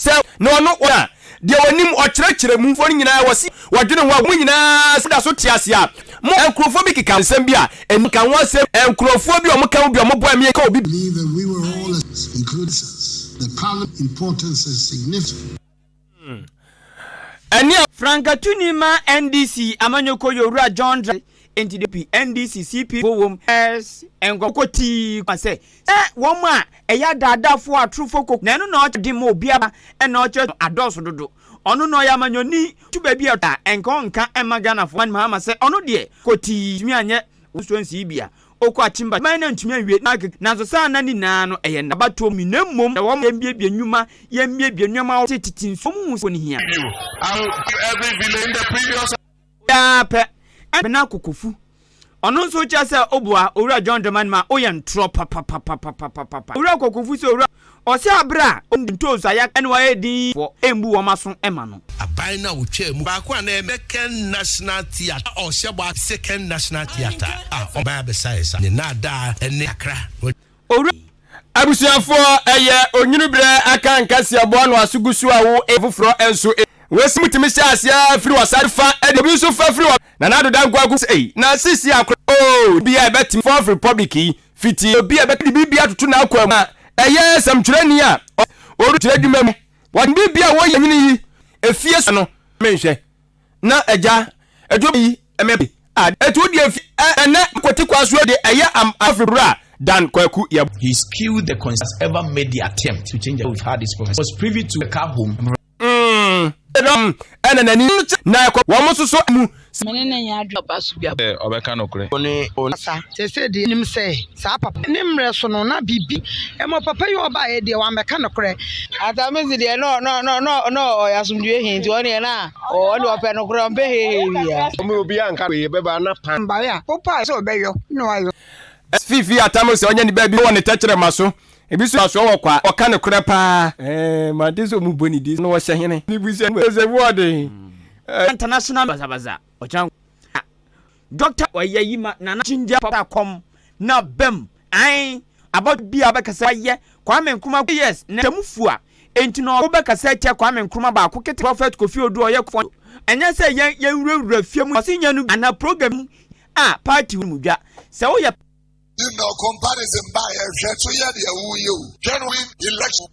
se no no wa de wonim okyerɛkyerɛ mu fo nyinaa wasi wadwene ho mu nyinaa sida so tiase a mo enkrofo bi keka nsɛm bi a enka ho asɛm enkrofo bi o mo kan bi o mo boa me ka obi believe that we were all included. The parliament importance is significant. Franka Tunima NDC Amanyoko Yora John NTDP NDC CP wom S engokoti say woma eya dada fo atrufoko na no na odi mo biaba e na oche adoso dodo ono no ya manyoni tu ba bia ta enko nka emagana fo man mama say ono de koti mi anye usuansi bia okwa chimba man na ntumi awie na so sa na ni na no eye na bato mi na mom na wom yembie nwuma yembie nwuma tititin so mu so ni hia every village in the previous ya pe na kokofu ono nso cha se obua owura John Demand ma oyen tro papa owura kokofu se owura o se abra ntozo aya enwa edi for embu wo maso ema no abai na wo twa mu ba ko na American National Theatre o se bo second National Theatre o ba be size ni na da ene akra owura abusuafo eye onyunubre aka nkase abo no asugusu a wo efufro enso wesi mutimi sia asia firi wasarfa e bi so fa firi na nado dan gwagu sei na sisi akro bi a betim for republic fiti bi a betim bibia tutu na akwa ma eye samtwerani a oru tire dwuma mu wan bibia wo yanyini yi efie so no menhwe na eja edo bi emebi etu di efi na kwoti kwaso de eye am afibra dan kwaku ya he skewed the consensus ever made the attempt to change. We've had this process was privy to a car home ena nani na kwa womuso so mu menene nya adwa basu bia obeka no kure sa se de nim se sa papa nimre so no na bibi e mo papa yo ba ye de wa meka no kure atamizi de no yasumdue hin ti oni na o ni ope no kure mbe he ya omi obi anka we beba na pan ba ya popa so beyo no ayo fifi atamizi onye ni baby won tetchere maso ebi so aso wo kwa oka ne kure pa ma diso mu boni dis no wo hye ni bu se wode international bazabaza ochan doctor oyayima na chinja papa kom na bem ai about bia bekasa ye Kwame Nkrumah yes na temufua enti no obekasa tie Kwame Nkrumah ba ko kete prophet Kofi Odu oye ko enya se ye wura fiam osinya nu ana program party mu dwa se wo ye comparison by so yeah the you genuine election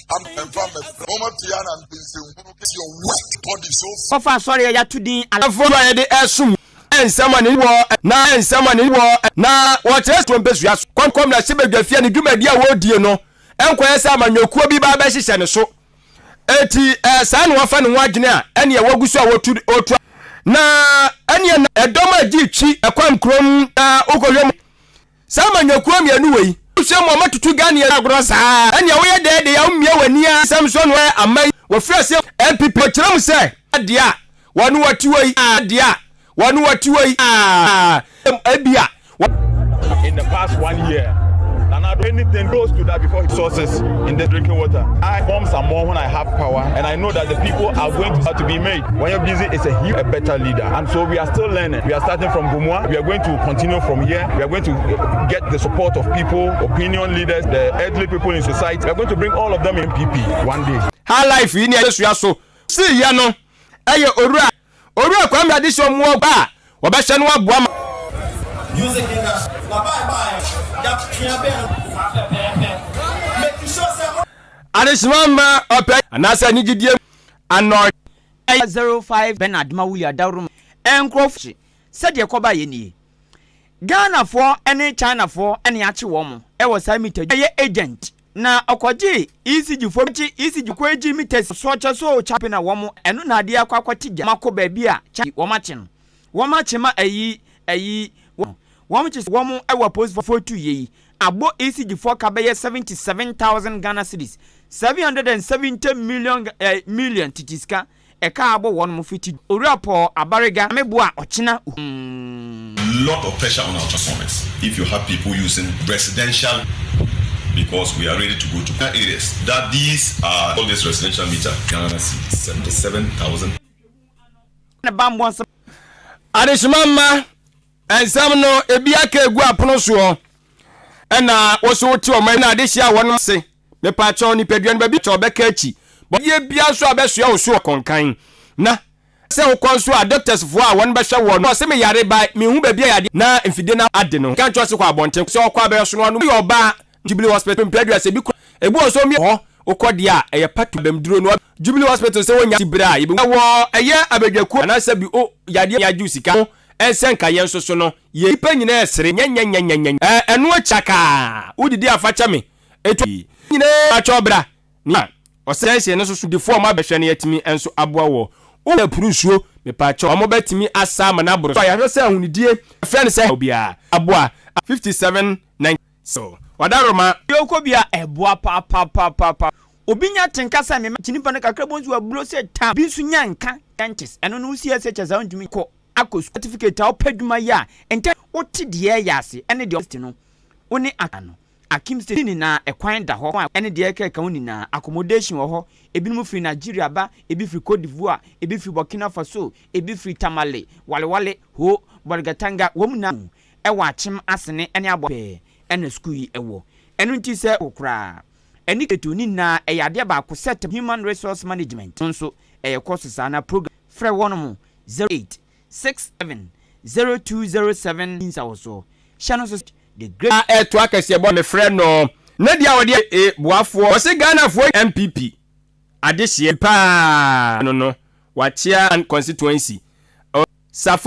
I'm from moment yan and your work body so far sorry ya tudin alafo ya de esum ensama ni wo na what rest to mpesu ya kom na sebedwafia ni dwumadi a wodie no enkoye sa amanyokuo bi ba ba hihye ne so eti sa na wafa ne ho adwene a ene ye wagusu a wotu otu na ene na edoma gichi ekwam krom na okohwem sama nyakuo mianu wei usem mo matutu gane ya agro saa ene wo ye de ya mmia wani a samson we amai wo frɛ se MPP kyerem se adia wonu wati wei adia wonu wati wei abia in the past 1 year and I do anything close to that before sources in the drinking water. I form some more when I have power, and I know that the people are going to have to be made. When you're busy, it's a better leader. And so we are still learning. We are starting from Gumwa. We are going to continue from here. We are going to get the support of people, opinion leaders, the elderly people in society. We are going to bring all of them in PP one day. How life in here so see ya no. Eye owura kwam ade so mu ba. Wo be hye no aboa music industry. Bye. Arismama ope anasa nigidie anor 05 Bernard Mawuya Darum enkrofchi said ye koba ye ni Ghana for any China for any achi wo e wo sa meter ye agent na okoji ECG for ECG kwaji meters socha so chape na wo eno na ade akwakwatija mako ba bia wo machi no wo machi ma ayi wo machi wo mo e wo post for 2 ye abo ECG for ka be 77,000 Ghana cedis 770 million titiska e ka abo won mo fiti owurapo abariga meboa ochina lot of pressure on our transformers if you have people using residential because we are ready to go to areas that these are all this residential meter Ghana 77,000 na bambo Adishimama ensam no ebiaka egu apono so ena woso ti o man na adehia wono se me pa cho ni peduan ba bi cho beka achi ye bia so abesua wo so konkan na se wo kon so a doctors fo a won be hwe wo no se me yare ba me hu ba bia yade na mfide na ade no kan twa se kwa abonten so kwa be so no yo ba Jubilee Hospital mpedua se bi ebu so mi ho okodi a eye patu bemduro no Jubilee Hospital se wonya tibra ye wo eye abedwaku na se bi o yade ya ju sika ensenka yen so no ye ipa nyina esere nyanyanyanya enu achaka udidi afacha me etu nyina achobra na osense ne so de form abehwe ne yatimi enso aboa wo o purusuo me pa cha omo betimi asa ma na boro so ya hwe se ahunidie friend se obia aboa 5790 so wadaroma yoko bia eboa pa obinya tenkasa me chinipa ne kakra bonzu aburo se tam bi su nyanka dentist eno no usi ese cheza ntumi ko akọ certificate a opaduma ya ente wote de yase ene de host no woni akano akim state ni na ekwan da ho ene de ka woni na accommodation wo ho ebinom free Nigeria ba ebi free Cote d'Ivoire ebi free Burkina Faso ebi free Tamale wale ho Bolgatanga wom na ewa achim asene ene abo ene school yi ewo enu nti se okra eni ketu ni na eyade ba ko set human resource management nso courses ana program free wonom 08670207 insawoso channel so the great to akese bo me friend no na dia wo de boafo o se Ghana fo MPP adehye pa no wachia constituency safo